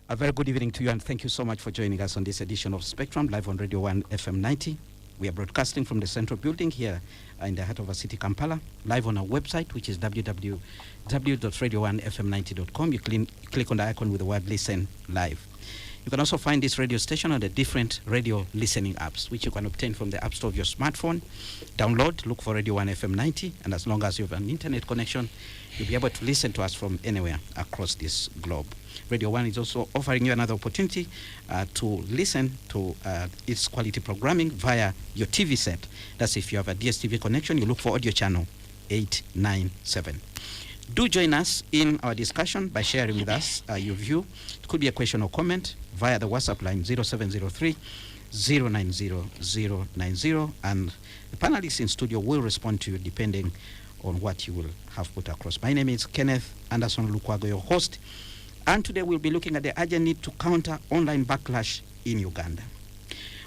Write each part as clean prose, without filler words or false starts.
A very good evening to you, and thank you so much for joining us on this edition of Spectrum, live on Radio 1 FM 90. We are broadcasting from the Central Building here in the heart of our city, Kampala, live on our website, which is www.radio1fm90.com. You click on the icon with the word Listen Live. You can also find this radio station on the different radio listening apps, which you can obtain from the App Store of your smartphone. Download, look for Radio 1 FM 90, and as long as you have an internet connection, you'll be able to listen to us from anywhere across this globe. Radio 1 is also offering you another opportunity to listen to its quality programming via your TV set. That's if you have a DSTV connection, you look for audio channel 897. Do join us in our discussion by sharing with us your view. It could be a question or comment via the WhatsApp line 0703 090 090, and the panelists in studio will respond to you depending on what you will have put across. My name is Kenneth Anderson Lukwago, your host, and today we'll be looking at the urgent need to counter online backlash in Uganda.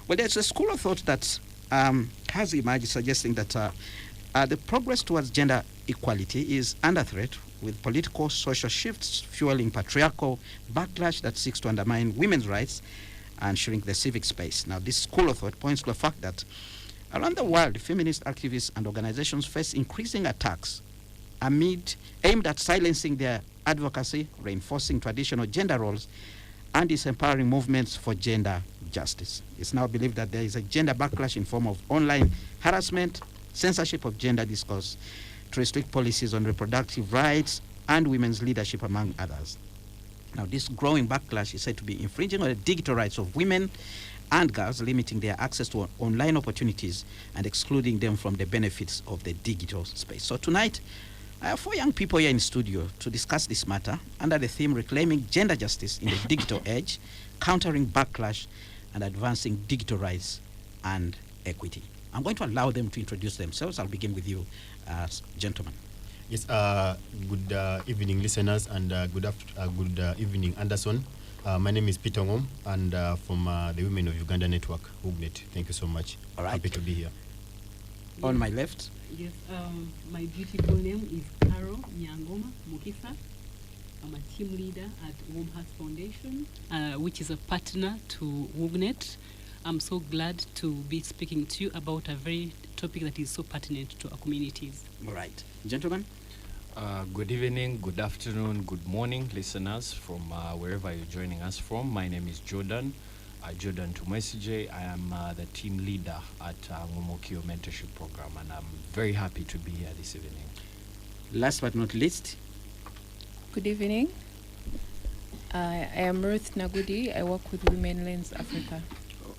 Well, there's a school of thought that has emerged suggesting that the progress towards gender equality is under threat, with political social shifts fueling patriarchal backlash that seeks to undermine women's rights and shrink the civic space. Now, this school of thought points to the fact that around the world, feminist activists and organizations face increasing attacks aimed at silencing their advocacy, reinforcing traditional gender roles, and disempowering movements for gender justice. It's now believed that there is a gender backlash in form of online harassment, censorship of gender discourse, to restrict policies on reproductive rights and women's leadership, among others. Now, this growing backlash is said to be infringing on the digital rights of women and girls, limiting their access to online opportunities and excluding them from the benefits of the digital space. So tonight, I have 4 young people here in studio to discuss this matter under the theme Reclaiming Gender Justice in the Digital Age, Countering Backlash, and Advancing Digital Rights and Equity. I'm going to allow them to introduce themselves. I'll begin with you, gentlemen. Yes, good evening, listeners, and good evening, Anderson. My name is Peter Ngom, and from the Women of Uganda Network, Ugnet. Thank you so much. All right. Happy to be here. Yes. On my left. Yes, my beautiful name is Carol Nyangoma Mukisa. I'm a team leader at Warm Hearts Foundation, which is a partner to Ugnet. I'm so glad to be speaking to you about a very topic that is so pertinent to our communities. All right. Gentlemen? Good evening, good afternoon, good morning, listeners from wherever you're joining us from. My name is Jordan Tumwesije. I am the team leader at Ngomokio Mentorship Program, and I'm very happy to be here this evening. Last but not least. Good evening. I am Ruth Nagudi. I work with Women Lens Africa.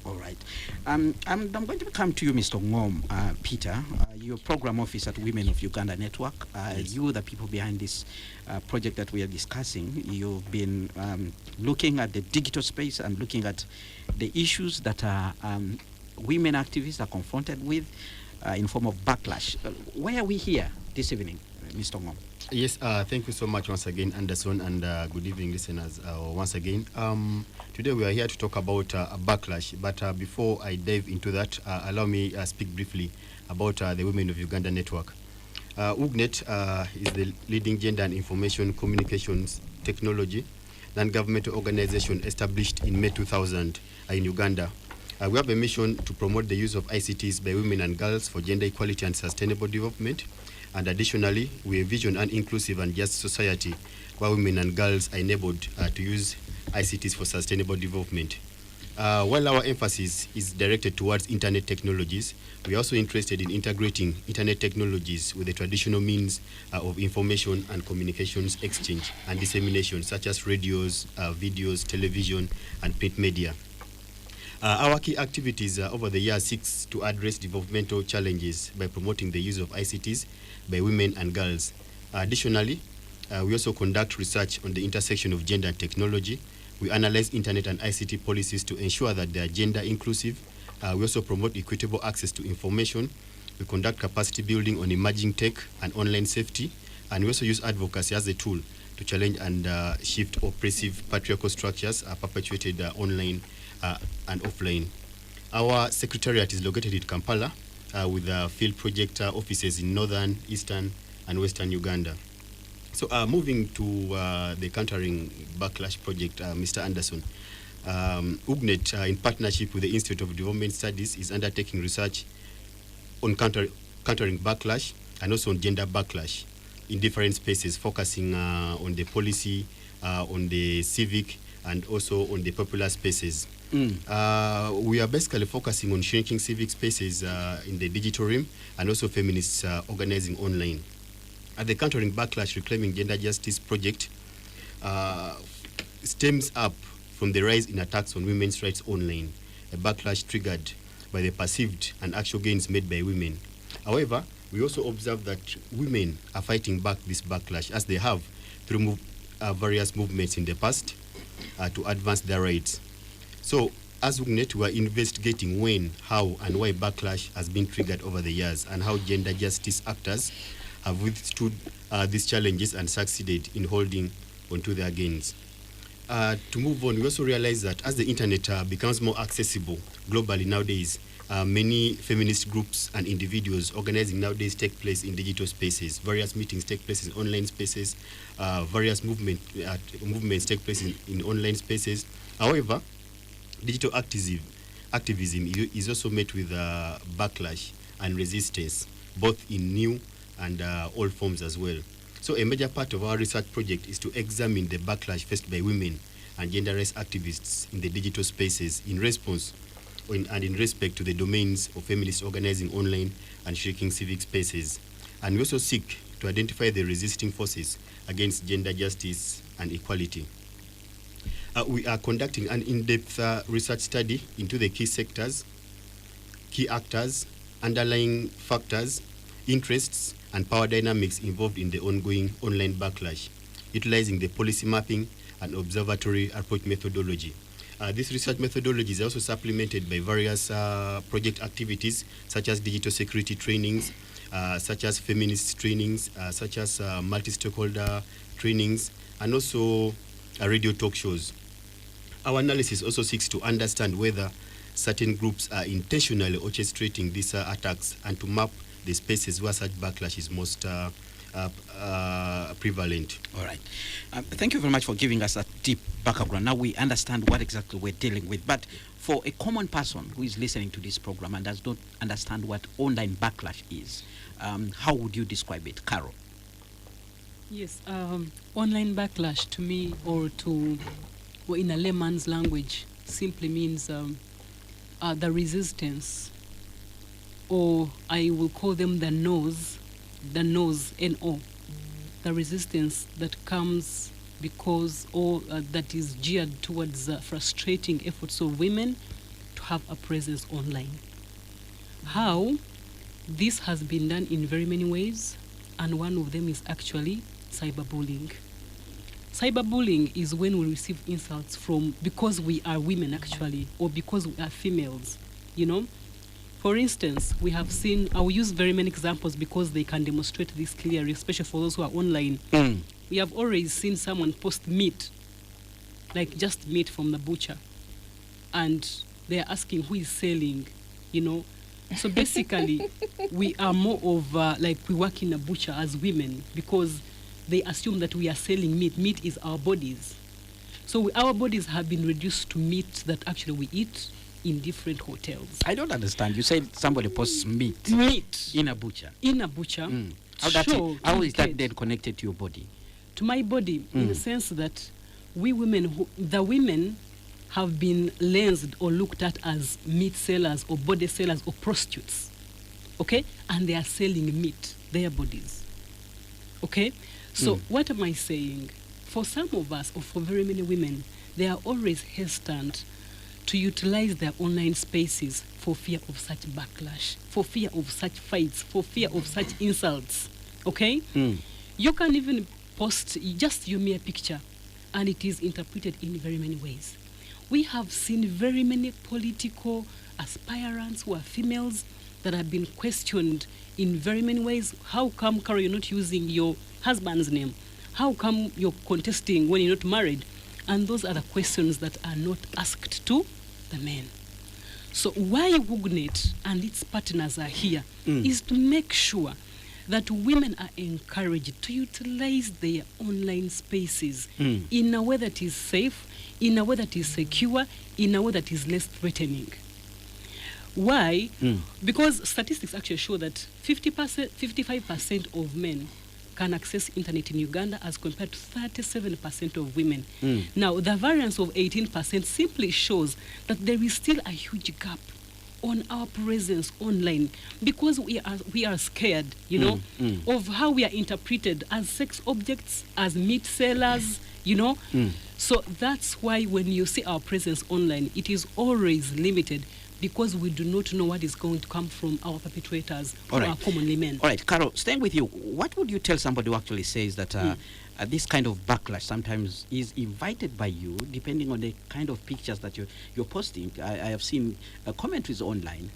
All right. I'm going to come to you, Mr. Ngom, Peter. You're program officer at Women of Uganda Network. Yes. You, the people behind this project that we are discussing, you've been looking at the digital space and looking at the issues that women activists are confronted with in form of backlash. Why are we here this evening, Mr. Ngom? Yes, thank you so much once again, Anderson, and good evening, listeners, once again. Today we are here to talk about a backlash, but before I dive into that, allow me speak briefly about the Women of Uganda Network. UGNET is the leading gender and information communications technology non-governmental organization established in May 2000 in Uganda. We have a mission to promote the use of ICTs by women and girls for gender equality and sustainable development. And additionally, we envision an inclusive and just society where women and girls are enabled to use ICTs for sustainable development. While our emphasis is directed towards internet technologies, we are also interested in integrating internet technologies with the traditional means of information and communications exchange and dissemination, such as radios, videos, television, and print media. Our key activities over the years seeks to address developmental challenges by promoting the use of ICTs by women and girls. Additionally, we also conduct research on the intersection of gender and technology. We analyze internet and ICT policies to ensure that they are gender inclusive. We also promote equitable access to information. We conduct capacity building on emerging tech and online safety. And we also use advocacy as a tool to challenge and shift oppressive patriarchal structures perpetuated online and offline. Our secretariat is located in Kampala with field project offices in northern, eastern, and western Uganda. So moving to the countering backlash project, Mr. Anderson, UGNET, in partnership with the Institute of Development Studies, is undertaking research on countering backlash and also on gender backlash in different spaces, focusing on the policy, on the civic, and also on the popular spaces. We are basically focusing on shrinking civic spaces in the digital realm and also feminist organizing online. At the Countering Backlash Reclaiming Gender Justice project stems up from the rise in attacks on women's rights online, a backlash triggered by the perceived and actual gains made by women. However, we also observe that women are fighting back this backlash as they have through various movements in the past to advance their rights. So, as UGNET, we are investigating when, how, and why backlash has been triggered over the years and how gender justice actors have withstood these challenges and succeeded in holding onto their gains. To move on, we also realize that as the internet becomes more accessible globally nowadays, many feminist groups and individuals organizing nowadays take place in digital spaces. Various meetings take place in online spaces. Various movements take place in online spaces. However, digital activism is also met with backlash and resistance, both in new and old forms as well. So a major part of our research project is to examine the backlash faced by women and gender rights activists in the digital spaces in response and in respect to the domains of feminist organizing online and shrinking civic spaces. And we also seek to identify the resisting forces against gender justice and equality. We are conducting an in-depth research study into the key sectors, key actors, underlying factors, interests, and power dynamics involved in the ongoing online backlash, utilizing the policy mapping and observatory approach methodology. This research methodology is also supplemented by various project activities such as digital security trainings, such as feminist trainings, such as multi-stakeholder trainings, and also radio talk shows. Our analysis also seeks to understand whether certain groups are intentionally orchestrating these attacks and to map the spaces where such backlash is most prevalent. All right. Thank you very much for giving us a deep background. Now we understand what exactly we're dealing with. But for a common person who is listening to this program and does not understand what online backlash is, how would you describe it, Carol? Yes, online backlash to me, or in a layman's language, simply means the resistance, or I will call them the no's, N-O, the resistance that comes because, or that is geared towards frustrating efforts of women to have a presence online. How? This has been done in very many ways, and one of them is actually cyberbullying. Cyberbullying is when we receive insults because we are women actually, or because we are females, you know. For instance, we have seen, I will use very many examples because they can demonstrate this clearly, especially for those who are online. We have always seen someone post meat, like just meat from the butcher, and they are asking who is selling, you know. So basically, we are more of like we work in a butcher as women because they assume that we are selling meat. Meat is our bodies. So our bodies have been reduced to meat that actually we eat in different hotels. I don't understand. You said somebody posts meat in a butcher. In a butcher. How is that then connected to your body? To my body, in the sense that we women, the women have been lensed or looked at as meat sellers or body sellers or prostitutes. Okay? And they are selling meat, their bodies. Okay? So what am I saying? For some of us, or for very many women, they are always hesitant to utilize their online spaces for fear of such backlash, for fear of such fights, for fear of such insults. Okay? You can even post just your mere picture, and it is interpreted in very many ways. We have seen very many political aspirants who are females that have been questioned in very many ways. How come, Carol, you're not using your husband's name? How come you're contesting when you're not married? And those are the questions that are not asked to the men. So why UGNET and its partners are here is to make sure that women are encouraged to utilize their online spaces in a way that is safe, in a way that is secure, in a way that is less threatening. Why? Because statistics actually show that 55% of men can access internet in Uganda as compared to 37% of women. Now, the variance of 18% simply shows that there is still a huge gap on our presence online, because we are scared, you know, of how we are interpreted as sex objects, as meat sellers, you know. So that's why when you see our presence online, it is always limited, because we do not know what is going to come from our perpetrators, who are commonly men. All right, Carol, staying with you, what would you tell somebody who actually says that this kind of backlash sometimes is invited by you, depending on the kind of pictures that you're posting? I have seen commentaries online.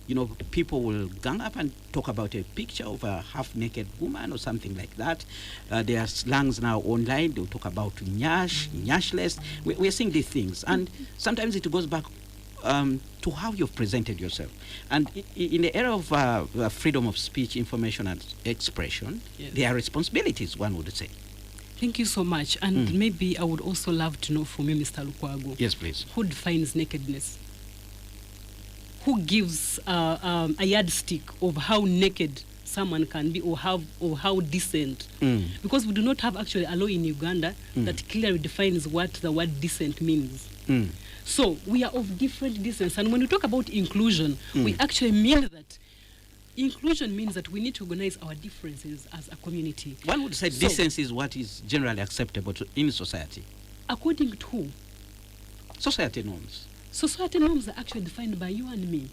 You know, people will gang up and talk about a picture of a half-naked woman or something like that. There are slangs now online. They'll talk about nyash, nyashless. We're seeing these things. And sometimes it goes back to how you've presented yourself. And in the era of freedom of speech, information, and expression, there are responsibilities, one would say. Thank you so much. And maybe I would also love to know from you, Mr. Lukwago. Yes, please. Who defines nakedness? Who gives a yardstick of how naked someone can be, or how decent? Because we do not have actually a law in Uganda that clearly defines what the word decent means. So we are of different distance. And when we talk about inclusion, we actually mean that inclusion means that we need to recognize our differences as a community. One would say decency is what is generally acceptable in society. According to who? Society norms. Society norms are actually defined by you and me.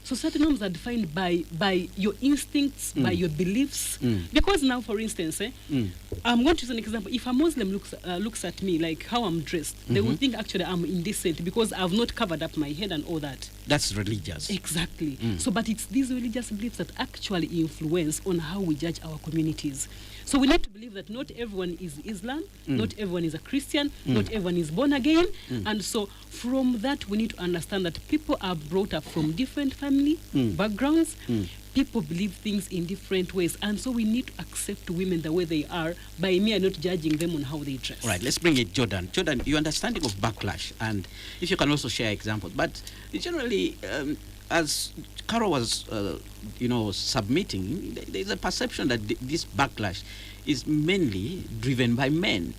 Society norms are defined by your instincts, by your beliefs. Because now, for instance, I'm going to use an example. If a Muslim looks at me like how I'm dressed, they will think actually I'm indecent because I've not covered up my head and all that. That's religious. Exactly. So, but it's these religious beliefs that actually influence on how we judge our communities. So we need to believe that not everyone is Islam, not everyone is a Christian, not everyone is born again. And so from that, we need to understand that people are brought up from different family backgrounds. People believe things in different ways. And so we need to accept women the way they are by mere not judging them on how they dress. All right, let's bring it Jordan. Jordan, your understanding of backlash, and if you can also share examples. But generally, as Carol was, submitting, there's a perception that this backlash is mainly driven by men.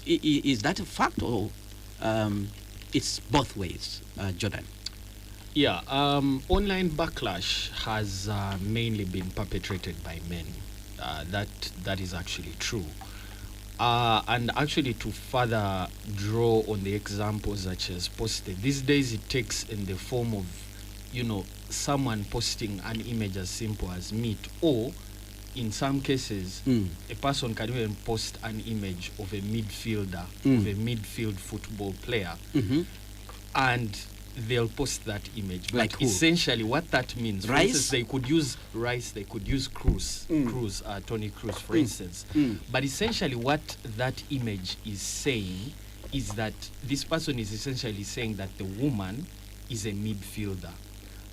Is that a fact, or it's both ways, Jordan? Yeah, online backlash has mainly been perpetrated by men. That is actually true. And actually, to further draw on the examples that she has posted, these days it takes in the form of, someone posting an image as simple as meat, or in some cases, a person can even post an image of a midfielder, of a midfield football player, and they'll post that image. But like who? Essentially, what that means, for Rice? instance, they could use Rice, they could use Tony Cruz, for instance. But essentially, what that image is saying is that this person is essentially saying that the woman is a midfielder.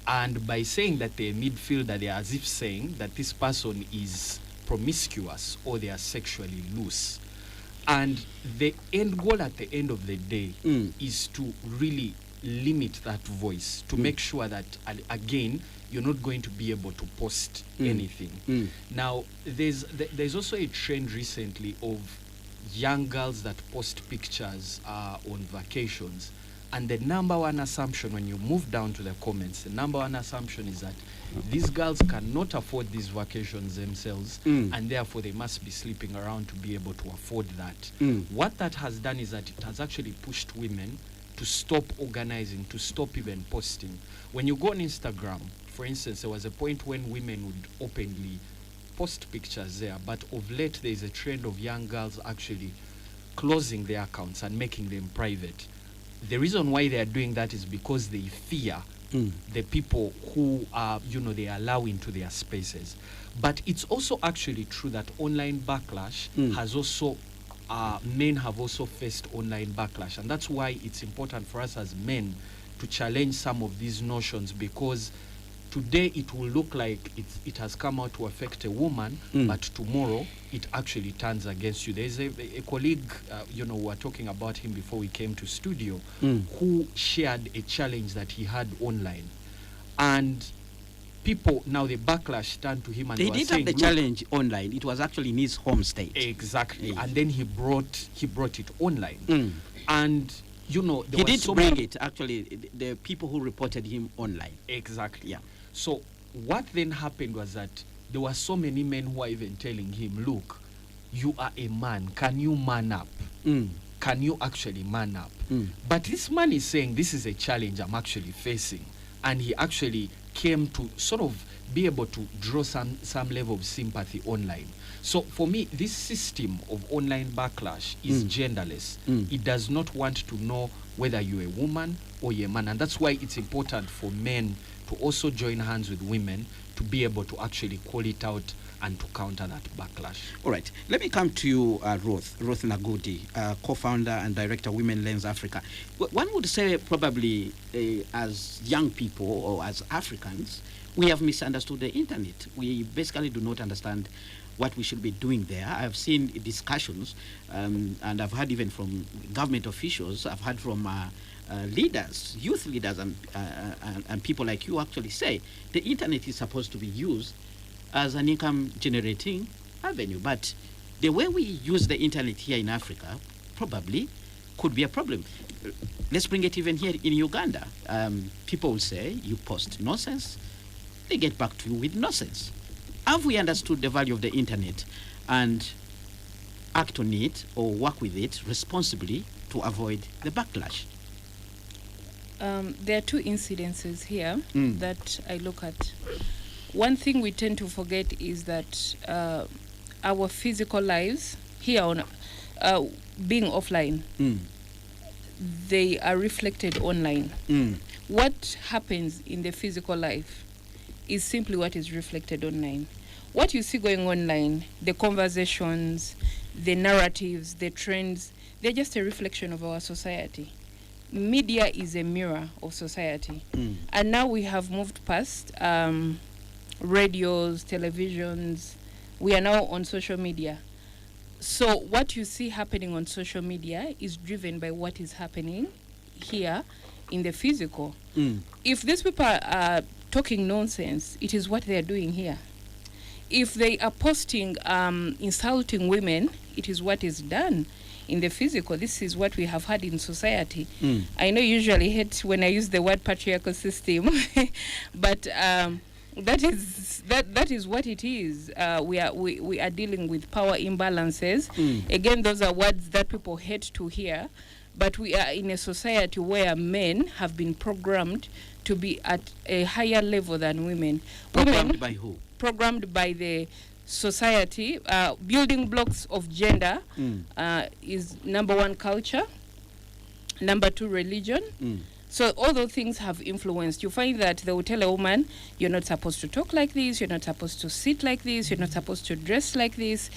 And by saying that they're a midfielder, they're as if saying that this person is promiscuous or they are sexually loose. And the end goal at the end of the day is to really limit that voice, to make sure that, again, you're not going to be able to post anything. Now, there's also a trend recently of young girls that post pictures on vacations. And the number one assumption, when you move down to the comments, the number one assumption is that these girls cannot afford these vacations themselves, and therefore they must be sleeping around to be able to afford that. What that has done is that it has actually pushed women to stop organizing, to stop even posting. When you go on Instagram, for instance, there was a point when women would openly post pictures there, but of late there is a trend of young girls actually closing their accounts and making them private. The reason why they are doing that is because they fear the people who they allow into their spaces. But it's also actually true that online backlash has also, men have also faced online backlash. And that's why it's important for us as men to challenge some of these notions, because today it will look like it has come out to affect a woman, but tomorrow it actually turns against you. There's a colleague, we were talking about him before we came to studio, who shared a challenge that he had online. And people, now the backlash turned to him and He were did saying, have the challenge online. It was actually in his home state. Exactly. And then he brought it online. And there he did so bring many, it, actually, the people who reported him online. Exactly. Yeah. So what then happened was that there were so many men who were even telling him, look, you are a man. Can you man up? Can you actually man up? But this man is saying, this is a challenge I'm actually facing. And he actually came to sort of be able to draw some level of sympathy online. So for me, this system of online backlash is genderless. It does not want to know whether you're a woman or you're a man. And that's why it's important for men to also join hands with women to be able to actually call it out and to counter that backlash. All right. Let me come to you, Ruth Nagudi, co-founder and director, Women Lens Africa. One would say probably as young people or as Africans, we have misunderstood the internet. We basically do not understand what we should be doing there. I've seen discussions, and I've heard even from government officials, I've heard from leaders, youth leaders, and people like you actually say the internet is supposed to be used as an income generating avenue. But the way we use the internet here in Africa probably could be a problem. Let's bring it even here in Uganda. People will say, you post nonsense, they get back to you with nonsense. Have we understood the value of the internet and act on it or work with it responsibly to avoid the backlash? There are two incidences here that I look at. One thing we tend to forget is that our physical lives here on being offline, they are reflected online. What happens in the physical life is simply what is reflected online. What you see going online, the conversations, the narratives, the trends, they're just a reflection of our society. Media is a mirror of society. And now we have moved past radios, televisions. We are now on social media. So what you see happening on social media is driven by what is happening here in the physical. If these people are talking nonsense, it is what they are doing here. If they are posting insulting women, it is what is done in the physical. This is what we have had in society. I know you usually hate when I use the word patriarchal system, but that is what it is. We are dealing with power imbalances. Again, those are words that people hate to hear, but we are in a society where men have been programmed to be at a higher level than women. Programmed by who? Programmed by the society. Building blocks of gender is number one, culture. Number two, religion. So all those things have influenced. You find that they will tell a woman, you're not supposed to talk like this, you're not supposed to sit like this, you're not supposed to dress like this.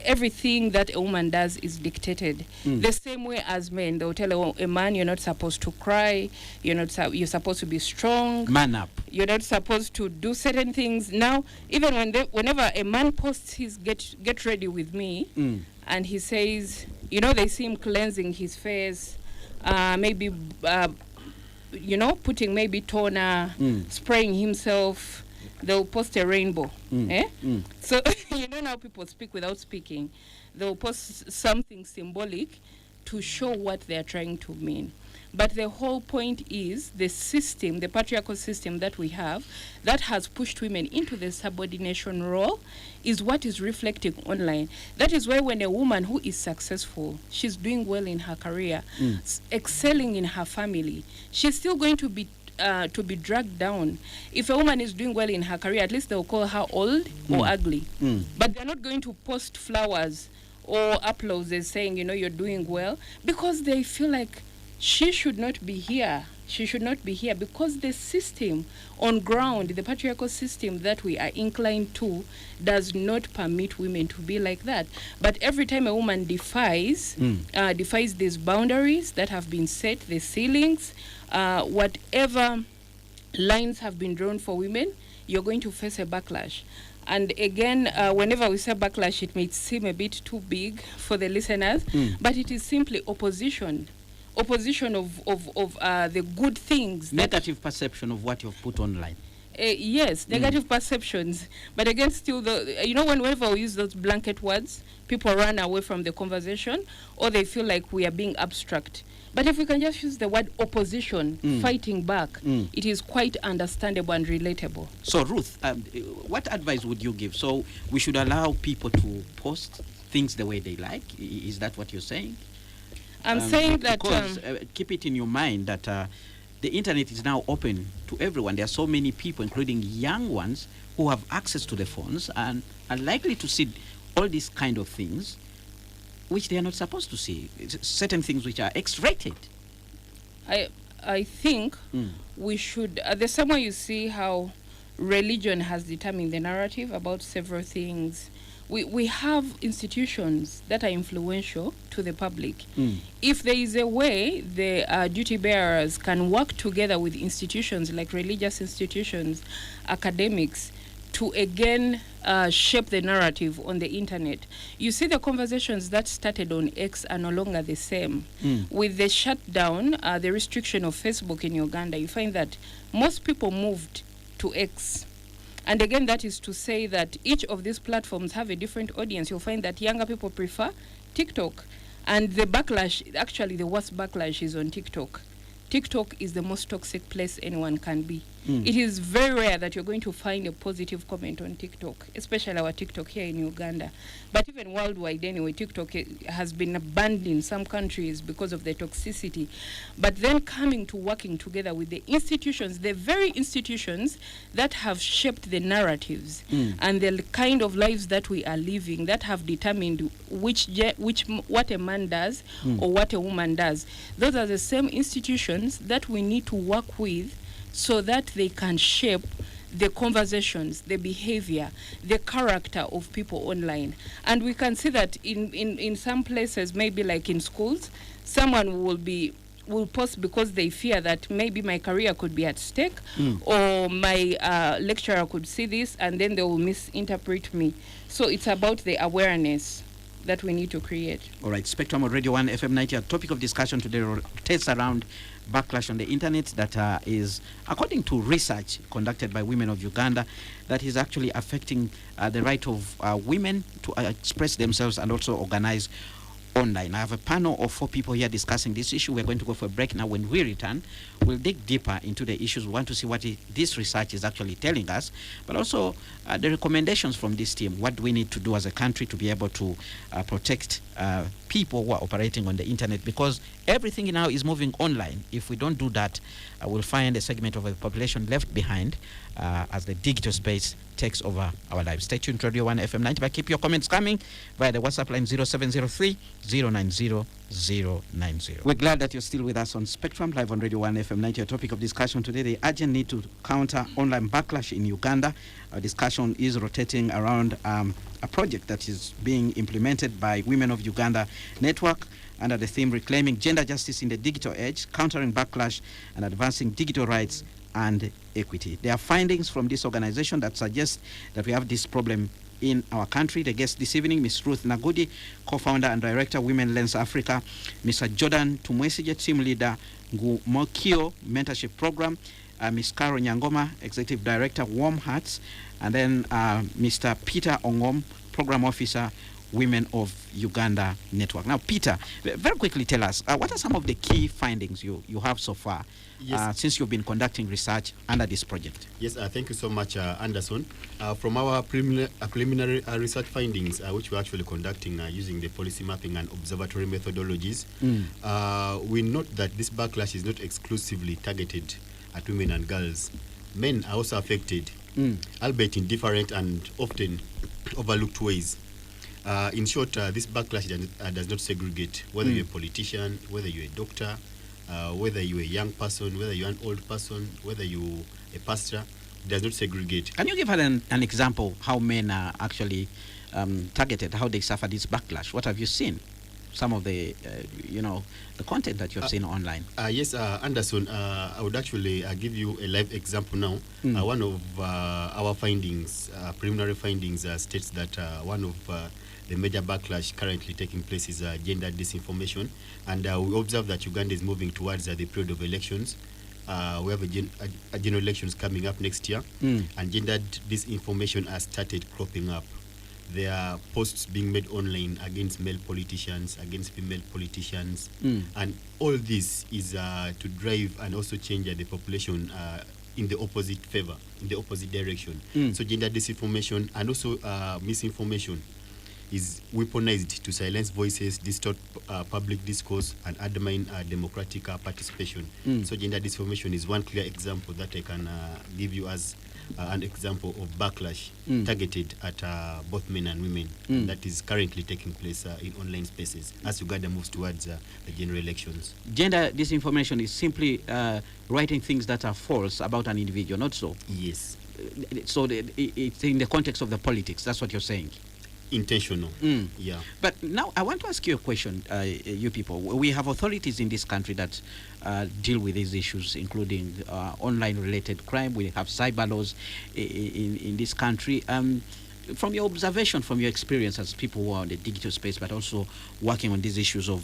Everything that a woman does is dictated. The same way as men, they will tell a man, you're not supposed to cry, you're supposed to be strong. Man up. You're not supposed to do certain things. Now, even whenever a man posts his get ready with me, and he says, they see him cleansing his face, maybe putting maybe toner, spraying himself, they'll post a rainbow. So now people speak without speaking. They'll post something symbolic to show what they're trying to mean. But the whole point is the system, the patriarchal system that we have, that has pushed women into the subordination role, is what is reflecting online. That is why when a woman who is successful, she's doing well in her career, excelling in her family, she's still going to be dragged down. If a woman is doing well in her career, at least they'll call her old or ugly. But they're not going to post flowers or uploads as saying, you're doing well, because they feel like she should not be here. She should not be here because the system on ground, the patriarchal system that we are inclined to, does not permit women to be like that. But every time a woman defies these boundaries that have been set, the ceilings, whatever lines have been drawn for women, you're going to face a backlash. And again, whenever we say backlash, it may seem a bit too big for the listeners, but it is simply opposition of the good things. Negative perception of what you've put online. Yes, negative perceptions. But again, still, whenever we use those blanket words, people run away from the conversation, or they feel like we are being abstract. But if we can just use the word opposition, fighting back, it is quite understandable and relatable. So, Ruth, what advice would you give? So, we should allow people to post things the way they like? Is that what you're saying? I'm saying that... Because keep it in your mind that the internet is now open to everyone. There are so many people, including young ones, who have access to the phones and are likely to see all these kind of things which they are not supposed to see. It's certain things which are X-rated. I think we should... there's somewhere you see how religion has determined the narrative about several things. We have institutions that are influential to the public. If there is a way the duty bearers can work together with institutions like religious institutions, academics, to again shape the narrative on the internet. You see the conversations that started on X are no longer the same. With the shutdown, the restriction of Facebook in Uganda, you find that most people moved to X. And again, that is to say that each of these platforms have a different audience. You'll find that younger people prefer TikTok. And the backlash, actually the worst backlash is on TikTok. TikTok is the most toxic place anyone can be. It is very rare that you're going to find a positive comment on TikTok, especially our TikTok here in Uganda. But even worldwide anyway, TikTok has been banned in some countries because of the toxicity. But then coming to working together with the institutions, the very institutions that have shaped the narratives and the kind of lives that we are living, that have determined what a man does or what a woman does. Those are the same institutions that we need to work with so that they can shape the conversations, the behavior, the character of people online. And we can see that in some places, maybe like in schools, someone will post because they fear that maybe my career could be at stake or my lecturer could see this and then they will misinterpret me. So it's about the awareness that we need to create. All right, Spectrum on Radio 1 FM 90. Our topic of discussion today rotates around backlash on the internet that is, according to research conducted by Women of Uganda, that is actually affecting the right of women to express themselves and also organize online. I have a panel of 4 people here discussing this issue. We're going to go for a break now. When we return, we'll dig deeper into the issues. We want to see what this research is actually telling us, but also the recommendations from this team. What do we need to do as a country to be able to protect people who are operating on the internet? Because everything now is moving online. If we don't do that, we'll find a segment of the population left behind as the digital space takes over our lives. Stay tuned to Radio 1 FM 90, but keep your comments coming via the WhatsApp line 0703 090 090. We're glad that you're still with us on Spectrum, live on Radio 1 FM 90. Our topic of discussion today, the urgent need to counter online backlash in Uganda. Our discussion is rotating around a project that is being implemented by Women of Uganda Network under the theme Reclaiming Gender Justice in the Digital Age, Countering Backlash and Advancing Digital Rights and Equity. There are findings from this organization that suggest that we have this problem in our country. The guest this evening, Ms. Ruth Nagudi, co-founder and director, Women Lens Africa, Mr. Jordan Tumwesige, team leader, Ngumokio Mentorship Program, Ms. Carol Nyangoma, executive director, Warm Hearts, and then Mr. Peter Ongom, program officer, Women of Uganda Network. Now, Peter, very quickly tell us, what are some of the key findings you have so far since you've been conducting research under this project? Yes, thank you so much, Anderson. From our preliminary research findings, which we're actually conducting using the policy mapping and observatory methodologies, we note that this backlash is not exclusively targeted at women and girls. Men are also affected, albeit in different and often overlooked ways. In short, this backlash does not segregate whether you're a politician, whether you're a doctor, whether you're a young person, whether you're an old person, whether you're a pastor. It does not segregate. Can you give an example how men are actually targeted, how they suffer this backlash? What have you seen? some of the, the content that you've seen online. Yes, Anderson, I would actually give you a live example now. One of our findings, preliminary findings, states that one of the major backlash currently taking place is gender disinformation. And we observe that Uganda is moving towards the period of elections. We have a general elections coming up next year, and gender disinformation has started cropping up. There are posts being made online against male politicians, against female politicians, and all this is to drive and also change the population in the opposite favor, in the opposite direction. So gender disinformation and also misinformation is weaponized to silence voices, distort public discourse, and undermine democratic participation. So gender disinformation is one clear example that I can give you as an example of backlash targeted at both men and women. And that is currently taking place in online spaces as Uganda moves towards the general elections. Gender disinformation is simply writing things that are false about an individual, not so? Yes. So it's in the context of the politics, that's what you're saying? Intentional. Yeah. But now I want to ask you a question, you people. We have authorities in this country that deal with these issues, including online-related crime. We have cyber laws in this country. From your observation, from your experience as people who are in the digital space, but also working on these issues of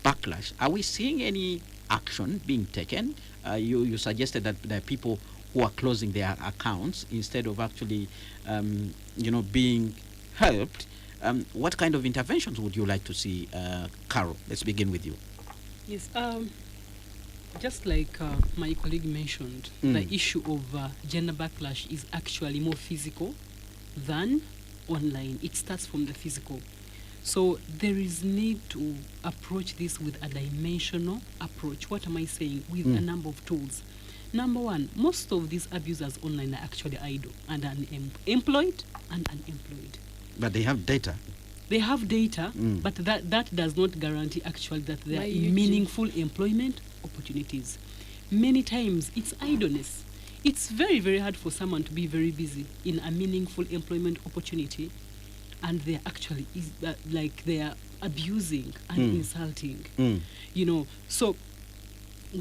backlash, are we seeing any action being taken? You suggested that there are people who are closing their accounts instead of actually, being helped. What kind of interventions would you like to see, Carol? Let's begin with you. Yes, just like my colleague mentioned, the issue of gender backlash is actually more physical than online. It starts from the physical. So there is need to approach this with a dimensional approach. What am I saying? With a number of tools. Number one, most of these abusers online are actually idle and employed and unemployed. But they have data. They have data, but that does not guarantee actually that there are meaningful employment opportunities. Many times it's idleness. It's very, very hard for someone to be very busy in a meaningful employment opportunity, and they're actually they are abusing and insulting. So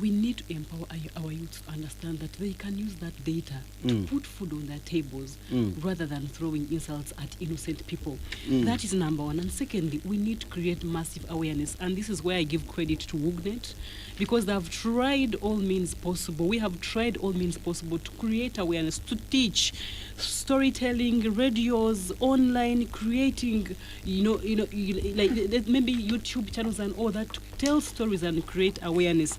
we need to empower our youth to understand that they can use that data to put food on their tables rather than throwing insults at innocent people. That is number one. And secondly, we need to create massive awareness. And this is where I give credit to WUGNET, because they have tried all means possible. We have tried all means possible to create awareness, to teach storytelling, radios, online, creating, like maybe YouTube channels and all that, to tell stories and create awareness.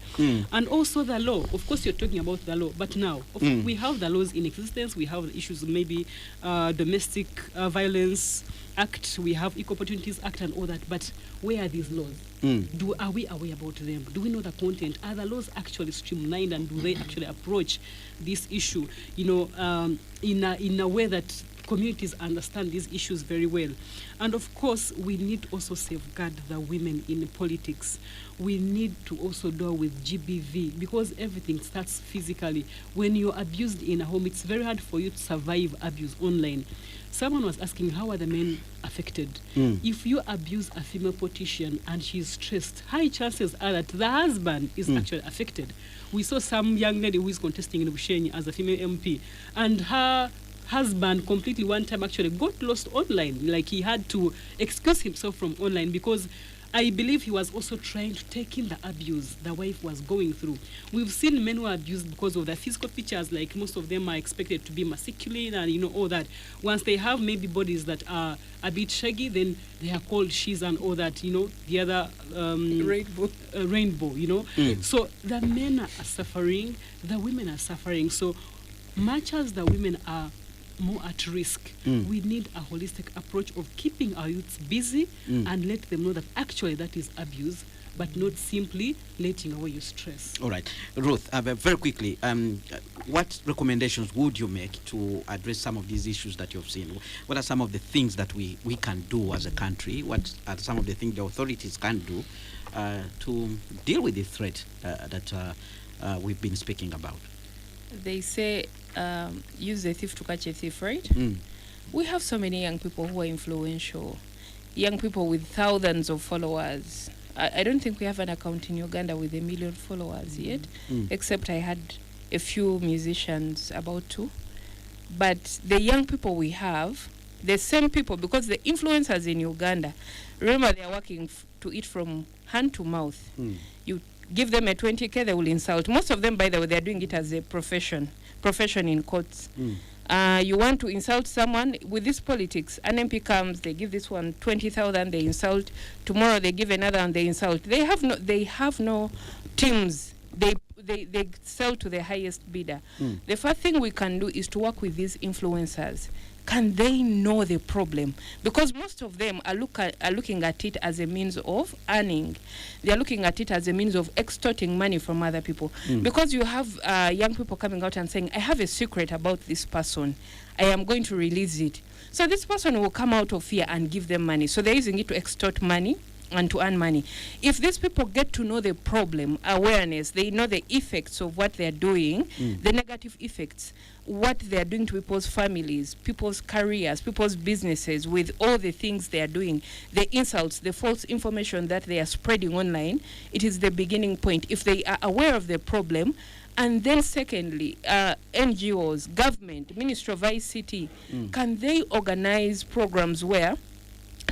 And also the law. Of course, you're talking about the law, but now we have the laws in existence. We have the issues, maybe domestic violence act. We have Equal Opportunities Act and all that. But where are these laws? Are we aware about them? Do we know the content? Are the laws actually streamlined, and do they actually approach this issue, in a way that communities understand these issues very well? And of course, we need to also safeguard the women in politics. We need to also deal with GBV, because everything starts physically. When you're abused in a home, it's very hard for you to survive abuse online. Someone was asking, how are the men affected? If you abuse a female politician and she's stressed, high chances are that the husband is actually affected. We saw some young lady who is contesting in Bushenyi as a female MP, and her husband completely one time actually got lost online. Like, he had to excuse himself from online because I believe he was also trying to take in the abuse the wife was going through. We've seen men who are abused because of their physical features, like most of them are expected to be masculine and all that. Once they have maybe bodies that are a bit shaggy, then they are called she's and all that, the other rainbow. So the men are suffering, the women are suffering. So much as the women are more at risk, we need a holistic approach of keeping our youths busy and let them know that actually that is abuse, but not simply letting away your stress. All right. Ruth, very quickly, what recommendations would you make to address some of these issues that you've seen? What are some of the things that we can do as a country? What are some of the things the authorities can do to deal with this threat that we've been speaking about? They say use a thief to catch a thief, right? We have so many young people who are influential. young people with thousands of followers. I don't think we have an account in Uganda with 1 million followers yet, except I had a few musicians, about 2. But the young people we have, the same people, because the influencers in Uganda, remember they are working to eat from hand to mouth. You give them a 20K, they will insult. Most of them, by the way, they are doing it as a profession in courts. You want to insult someone with this politics, an MP comes, they give this one 20,000, they insult. Tomorrow they give another and they insult. They have no teams. They sell to the highest bidder. The first thing we can do is to work with these influencers. Can they know the problem? Because most of them are looking at it as a means of earning. They are looking at it as a means of extorting money from other people. Because you have young people coming out and saying, I have a secret about this person. I am going to release it. So this person will come out of fear and give them money. So they're using it to extort money and to earn money. If these people get to know the problem, awareness, they know the effects of what they're doing, the negative effects, what they're doing to people's families, people's careers, people's businesses, with all the things they are doing, the insults, the false information that they are spreading online, it is the beginning point. If they are aware of the problem, and then secondly, NGOs, government, Ministry of ICT, can they organize programs where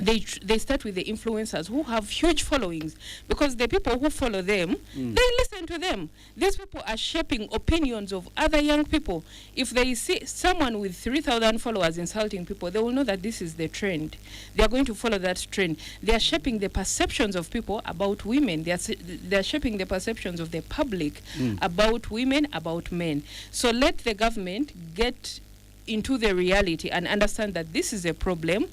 they start with the influencers who have huge followings, because the people who follow them, they listen to them. These people are shaping opinions of other young people. If they see someone with 3,000 followers insulting people, they will know that this is the trend. They are going to follow that trend. They are shaping the perceptions of people about women. They are shaping the perceptions of the public about women, about men. So let the government get into the reality and understand that this is a problem.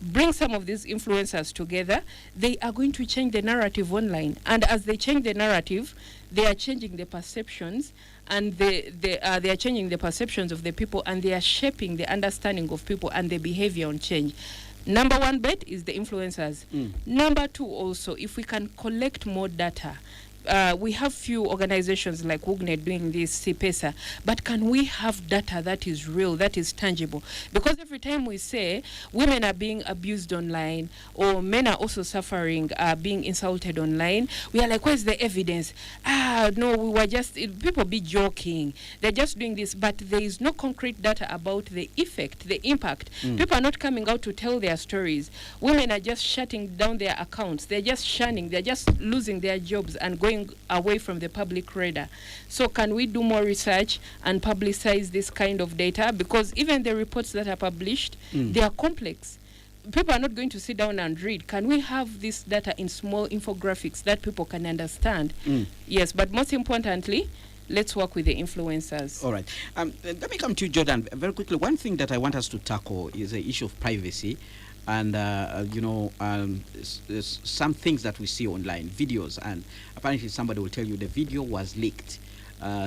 Bring some of these influencers together. They are going to change the narrative online, and as they change the narrative, they are changing the perceptions, and they are changing the perceptions of the people, and they are shaping the understanding of people and the behavior on change. Number one bet is the influencers. Number two, also, if we can collect more data. We have few organizations like WUGNET doing this, CPESA, but can we have data that is real, that is tangible? Because every time we say women are being abused online, or men are also suffering, being insulted online, we are like, where's the evidence? No, we were just, people be joking. They're just doing this, but there is no concrete data about the effect, the impact. People are not coming out to tell their stories. Women are just shutting down their accounts. They're just shunning. They're just losing their jobs and going away from the public radar. So can we do more research and publicize this kind of data? Because even the reports that are published, they are complex. People are not going to sit down and read. Can we have this data in small infographics that people can understand? Yes, but most importantly, let's work with the influencers. All right. Let me come to you, Jordan, very quickly. One thing that I want us to tackle is the issue of privacy. And, some things that we see online, videos, and apparently somebody will tell you the video was leaked.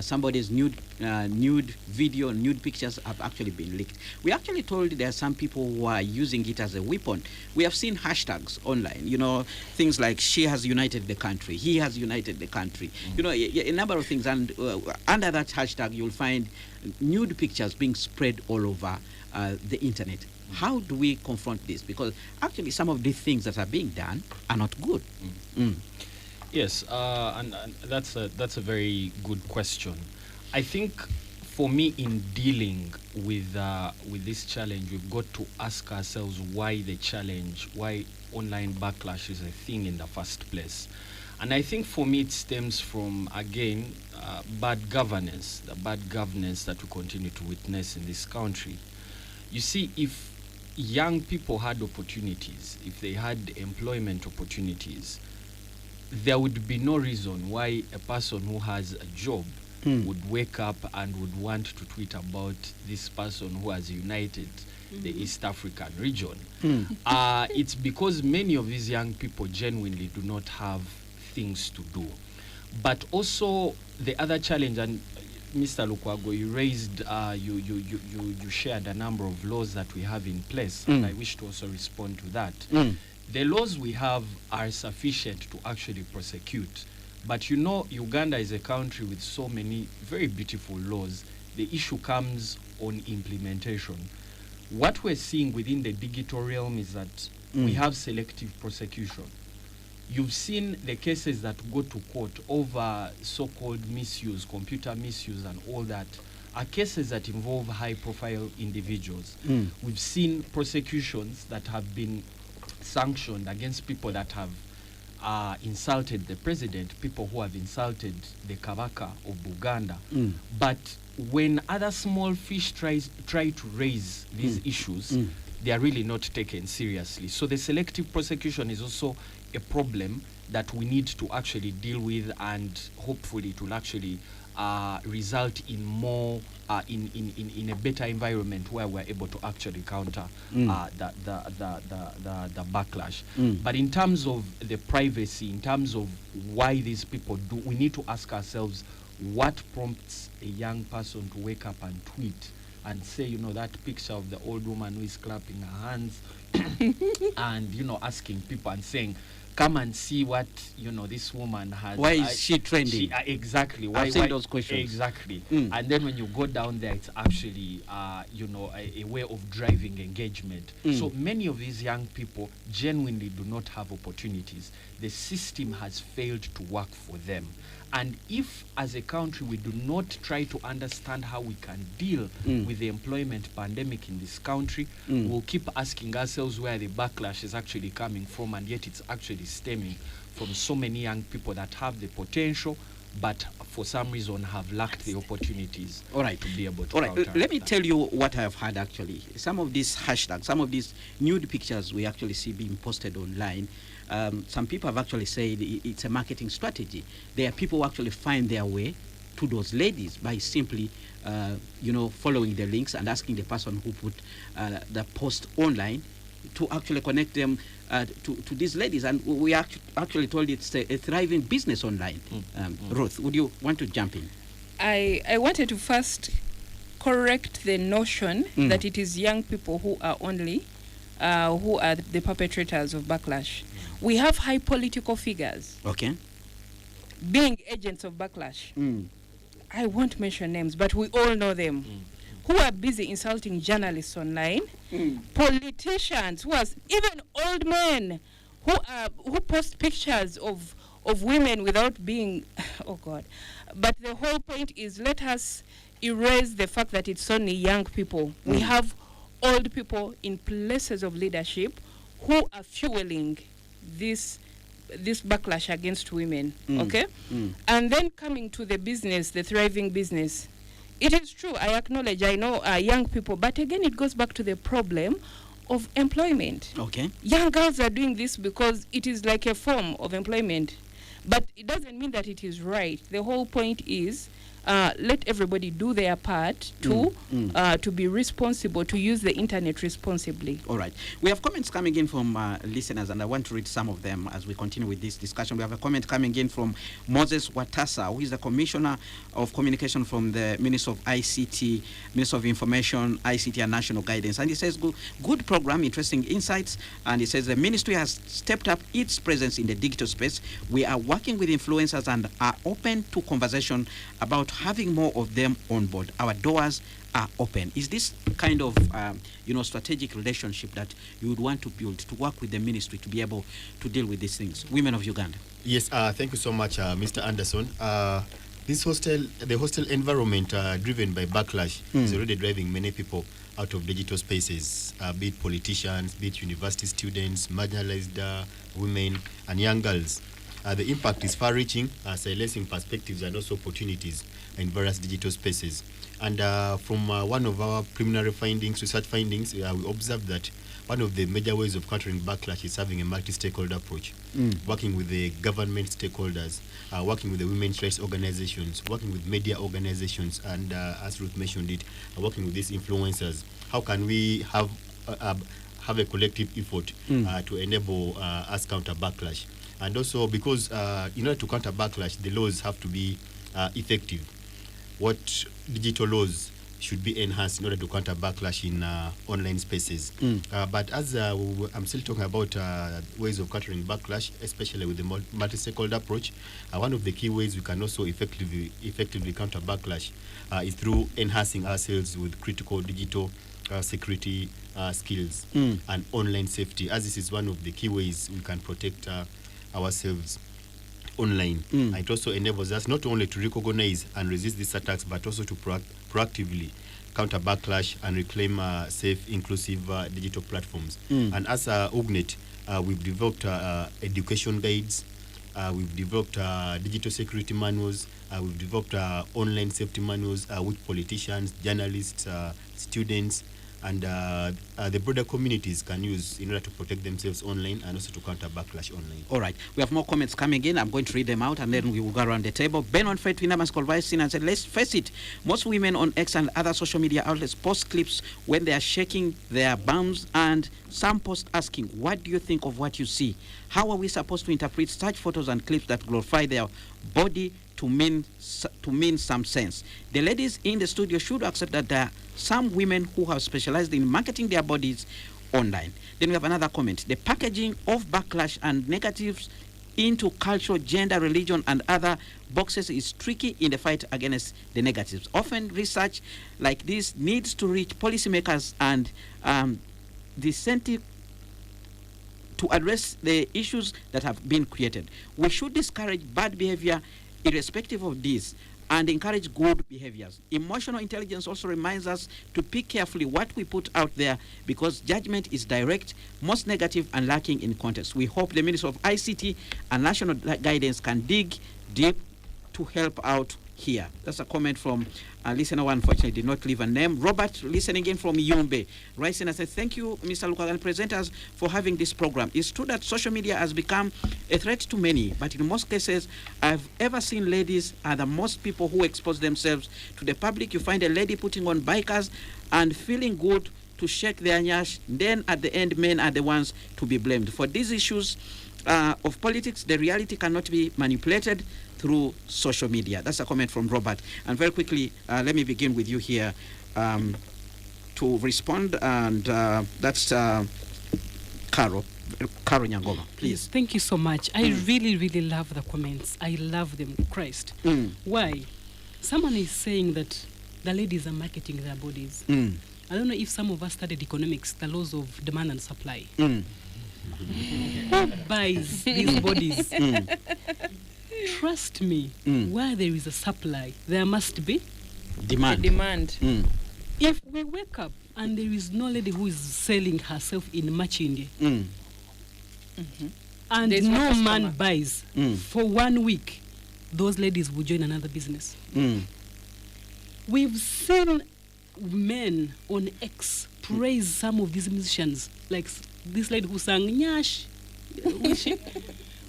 Somebody's nude video, nude pictures have actually been leaked. We actually told there are some people who are using it as a weapon. We have seen hashtags online, things like she has united the country, he has united the country, a number of things. And under that hashtag, you'll find nude pictures being spread all over the internet. How do we confront this? Because actually some of these things that are being done are not good. Yes, and that's a very good question. I think for me, in dealing with this challenge, we've got to ask ourselves why online backlash is a thing in the first place. And I think for me it stems from, again, bad governance, the bad governance that we continue to witness in this country. You see, if young people had opportunities, if they had employment opportunities, there would be no reason why a person who has a job would wake up and would want to tweet about this person who has united the East African region. It's because many of these young people genuinely do not have things to do. But also the other challenge, and Mr. Lukwago, you raised, you shared a number of laws that we have in place, and I wish to also respond to that. The laws we have are sufficient to actually prosecute. But Uganda is a country with so many very beautiful laws. The issue comes on implementation. What we're seeing within the digital realm is that we have selective prosecution. You've seen the cases that go to court over so-called misuse, computer misuse and all that, are cases that involve high-profile individuals. We've seen prosecutions that have been sanctioned against people that have insulted the president, people who have insulted the Kabaka of Uganda. But when other small fish try to raise these issues, they are really not taken seriously. So the selective prosecution is also a problem that we need to actually deal with, and hopefully it will actually result in more in a better environment where we're able to actually counter the backlash. But in terms of the privacy, in terms of why these people do, we need to ask ourselves what prompts a young person to wake up and tweet and say, you know, that picture of the old woman who is clapping her hands and, you know, asking people and saying, come and see what, you know, this woman has. Why is she trending? Exactly. I've seen those questions. Exactly. And then when you go down there, it's actually, you know, a way of driving engagement. So many of these young people genuinely do not have opportunities. The system has failed to work for them. And if, as a country, we do not try to understand how we can deal with the employment pandemic in this country, we'll keep asking ourselves where the backlash is actually coming from, and yet it's actually stemming from so many young people that have the potential, but for some reason have lacked the opportunities to be able to Let me tell you what I have heard actually. Some of these hashtags, some of these nude pictures we actually see being posted online, some people have actually said it's a marketing strategy. There are people who actually find their way to those ladies by simply, you know, following the links and asking the person who put the post online to actually connect them to these ladies. And we actually told it's a thriving business online. Ruth, would you want to jump in? I wanted to first correct the notion that it is young people who are only who are the perpetrators of backlash. We have high political figures being agents of backlash. I won't mention names, but we all know them, who are busy insulting journalists online, politicians, even old men who post pictures of women without being, oh God. But the whole point is, let us erase the fact that it's only young people. We have old people in places of leadership who are fueling this backlash against women. And then coming to the business, the thriving business, it is true, I acknowledge, I know young people, but again it goes back to the problem of employment. Young girls are doing this because it is like a form of employment, but it doesn't mean that it is right. The whole point is, let everybody do their part to be responsible, to use the internet responsibly. All right. We have comments coming in from listeners, and I want to read some of them as we continue with this discussion. We have a comment coming in from Moses Watasa, who is the Commissioner of Communication from the Minister of ICT, Minister of Information, ICT and National Guidance. And he says, good program, interesting insights. And he says the ministry has stepped up its presence in the digital space. We are working with influencers and are open to conversation about having more of them on board. Our doors are open. Is this kind of strategic relationship that you would want to build to work with the ministry to be able to deal with these things? Women of Uganda. Yes, thank you so much, Mr. Anderson. The hostile environment driven by backlash is already driving many people out of digital spaces, be it politicians, be it university students, marginalized women and young girls. The impact is far-reaching, silencing perspectives and also opportunities in various digital spaces. And from one of our preliminary findings, research findings, we observed that one of the major ways of countering backlash is having a multi-stakeholder approach, working with the government stakeholders, working with the women's rights organizations, working with media organizations, and as Ruth mentioned it, working with these influencers. How can we have a collective effort to enable us counter backlash? And also because in order to counter backlash, the laws have to be effective. What digital laws should be enhanced in order to counter backlash in online spaces? But as I'm still talking about ways of countering backlash, especially with the multi-stakeholder approach, one of the key ways we can also effectively counter backlash is through enhancing ourselves with critical digital security skills and online safety, as this is one of the key ways we can protect ourselves online. It also enables us not only to recognize and resist these attacks, but also to proactively counter backlash and reclaim safe, inclusive digital platforms. And as UGNET, we've developed education guides, we've developed digital security manuals, we've developed online safety manuals, which politicians, journalists, students, and the broader communities can use in order to protect themselves online and also to counter backlash online. All right. We have more comments coming in. I'm going to read them out and then we will go around the table. Ben on Fred Twinamas Colvice and said, let's face it, most women on X and other social media outlets post clips when they are shaking their bums, and some post asking, what do you think of what you see? How are we supposed to interpret such photos and clips that glorify their body to mean some sense? The ladies in the studio should accept that there are some women who have specialized in marketing their bodies online. Then we have another comment. The packaging of backlash and negatives into culture, gender, religion, and other boxes is tricky in the fight against the negatives. Often research like this needs to reach policymakers and dissenting to address the issues that have been created. We should discourage bad behavior irrespective of this and encourage good behaviors. Emotional intelligence also reminds us to pick carefully what we put out there, because judgment is direct, most negative, and lacking in context. We hope the Ministry of ICT and National Guidance can dig deep to help out here. That's a comment from a listener who unfortunately did not leave a name. Robert, listening in from Yumbe. Rising and said, thank you, Mr. Lukaga and presenters, for having this program. It's true that social media has become a threat to many, but in most cases, I've ever seen ladies are the most people who expose themselves to the public. You find a lady putting on bikers and feeling good to shake their nyash. Then at the end, men are the ones to be blamed. For these issues of politics, the reality cannot be manipulated through social media. That's a comment from Robert. And very quickly, let me begin with you here to respond. And that's Caro Nyangoma, please. Thank you so much. I really, really love the comments. I love them. Christ. Why? Someone is saying that the ladies are marketing their bodies. I don't know if some of us studied economics, the laws of demand and supply. Who buys these bodies? Trust me, where there is a supply, there must be demand. If we wake up and there is no lady who is selling herself in Machindi, and There's no no man customer. buys for 1 week, those ladies will join another business. We've seen men on X praise some of these musicians, like this lady who sang Nyash. Who is she?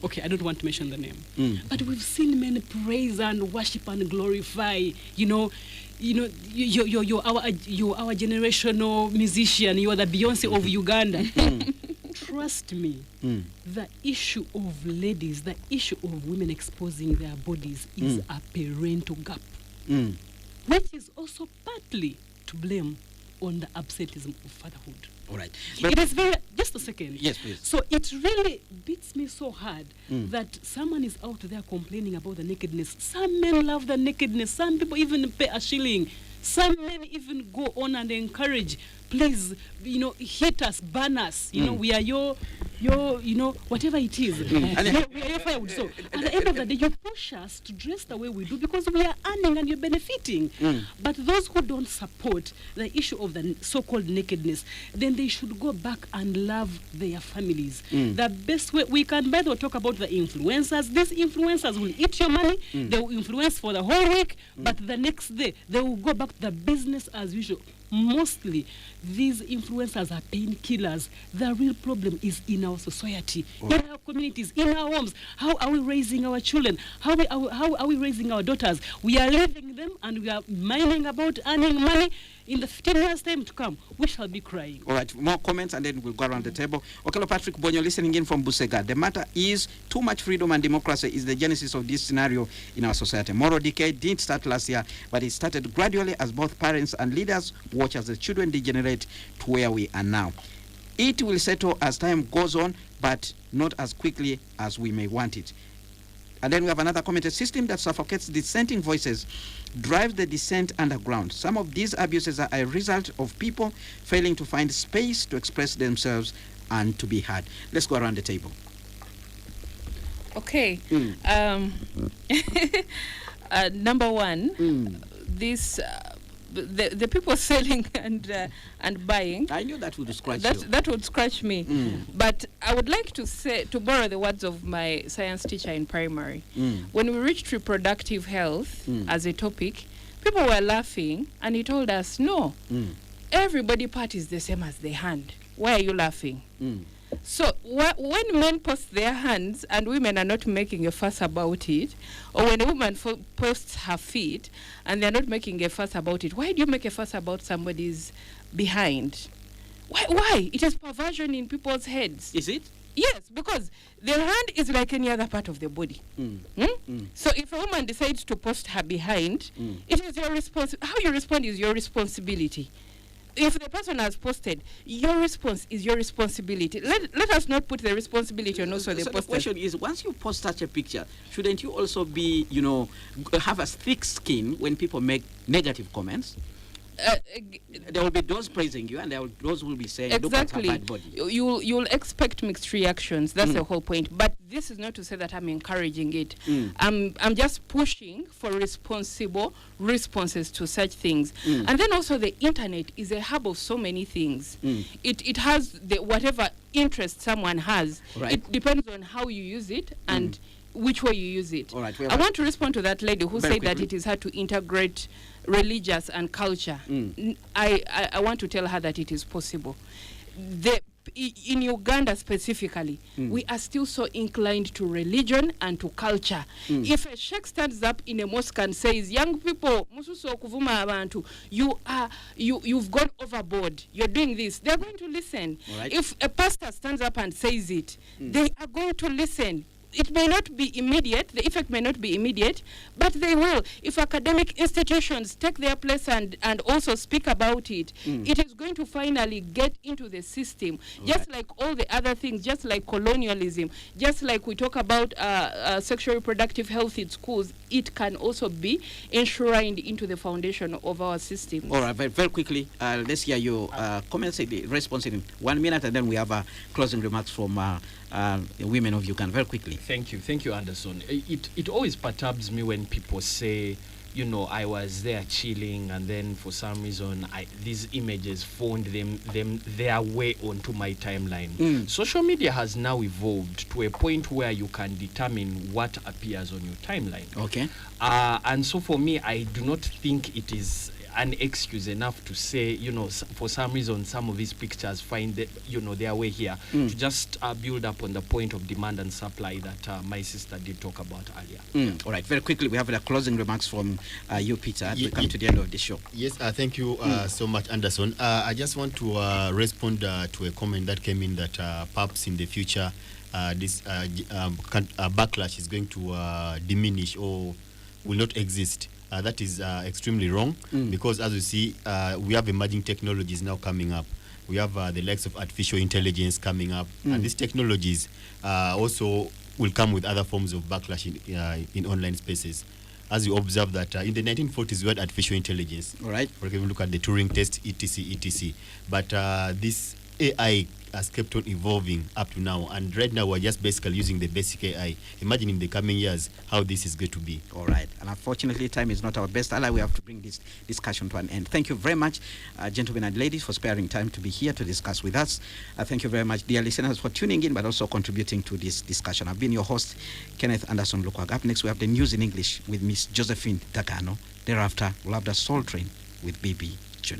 Okay, I don't want to mention the name. But we've seen men praise and worship and glorify. You're our generational musician. You are the Beyonce of Uganda. Trust me, the issue of ladies, the issue of women exposing their bodies is a parental gap, which is also partly to blame on the absenteeism of fatherhood. All right. It is very, just a second. Yes, please. So it really beats me so hard that someone is out there complaining about the nakedness. Some men love the nakedness. Some people even pay a shilling. Some men even go on and encourage, please, hit us, burn us. We are your, whatever it is. We are your firewood. So at the end of the day, you push us to dress the way we do because we are earning and you're benefiting. But those who don't support the issue of the so-called nakedness, then they should go back and love their families. The best way we can, by the way, talk about the influencers. These influencers will eat your money. They will influence for the whole week, but the next day they will go back to the business as usual. Mostly, these influencers are painkillers. The real problem is in our society, in our communities, in our homes. How are we raising our children? How are we raising our daughters? We are leaving them and we are minding about earning money. In the 15 years' time to come, we shall be crying. All right, more comments and then we'll go around the table. Okelo Patrick Bonyo, listening in from Busega. The matter is too much freedom and democracy is the genesis of this scenario in our society. Moral decay didn't start last year, but it started gradually as both parents and leaders watch as the children degenerate to where we are now. It will settle as time goes on, but not as quickly as we may want it. And then we have another comment: a system that suffocates dissenting voices drives the dissent underground. Some of these abuses are a result of people failing to find space to express themselves and to be heard. Let's go around the table. Okay. Number one, this the people selling and buying. I knew that would scratch you. That would scratch me. But I would like to borrow the words of my science teacher in primary. When we reached reproductive health as a topic, people were laughing, and he told us, no, every body part is the same as the hand. Why are you laughing? So when men post their hands and women are not making a fuss about it, or when a woman posts her feet and they're not making a fuss about it, why do you make a fuss about somebody's behind? Why? It is perversion in people's heads. Is it? Yes, because their hand is like any other part of the body. So if a woman decides to post her behind, it is your responsibility. How you respond is your responsibility. If the person has posted, your response is your responsibility. Let us not put the responsibility on also the poster. poster. The question is, once you post such a picture, shouldn't you also be, have a thick skin when people make negative comments? There will be those praising you, and those who will be saying, exactly. Look at her bad body. You'll expect mixed reactions. That's the whole point. But this is not to say that I'm encouraging it. I'm just pushing for responsible responses to such things. And then also the internet is a hub of so many things. It has whatever interest someone has. Right. It depends on how you use it and which way you use it. All right, I want to respond to that lady who said that quickly. it is hard to integrate religious and culture. I want to tell her that it is possible. In Uganda specifically, we are still so inclined to religion and to culture. If a sheikh stands up in a mosque and says, young people, mususo kuvuma abantu, you've gone overboard, you're doing this, they're going to listen. Right. If a pastor stands up and says it, they are going to listen. It may not be immediate, the effect may not be immediate, but they will. If academic institutions take their place and also speak about it, it is going to finally get into the system. Right. Just like all the other things, just like colonialism, just like we talk about sexual reproductive health in schools, it can also be enshrined into the foundation of our system. All right, very quickly, let's hear your comments, response in 1 minute, and then we have closing remarks from the women of Uganda. Very quickly. Thank you, Anderson. It always perturbs me when people say, I was there chilling, and then for some reason these images found their way onto my timeline. Social media has now evolved to a point where you can determine what appears on your timeline. Okay. And so for me, I do not think it is an excuse enough to say, for some reason, some of these pictures find their way here, to just build up on the point of demand and supply that my sister did talk about earlier. All right, very quickly, we have the closing remarks from you, Peter, as we come to the end of the show. Yes, thank you so much, Anderson. I just want to respond to a comment that came in that perhaps in the future, this backlash is going to diminish or will not exist. That is extremely wrong, because as you see, we have emerging technologies now coming up. We have the likes of artificial intelligence coming up, and these technologies also will come with other forms of backlash in online spaces. As you observe that in the 1940s we had artificial intelligence. All right. For example, look at the Turing test, etc. But this AI has kept on evolving up to now, and right now we're just basically using the basic AI. Imagine in the coming years how this is going to be. All right, and unfortunately time is not our best ally. We have to bring this discussion to an end. Thank you very much, gentlemen and ladies, for sparing time to be here to discuss with us. Thank you very much, dear listeners, for tuning in but also contributing to this discussion. I've been your host, Kenneth Anderson Lukwag. Up next we have the news in English with Miss Josephine Dagano. Thereafter we'll have the Soul Train with BB.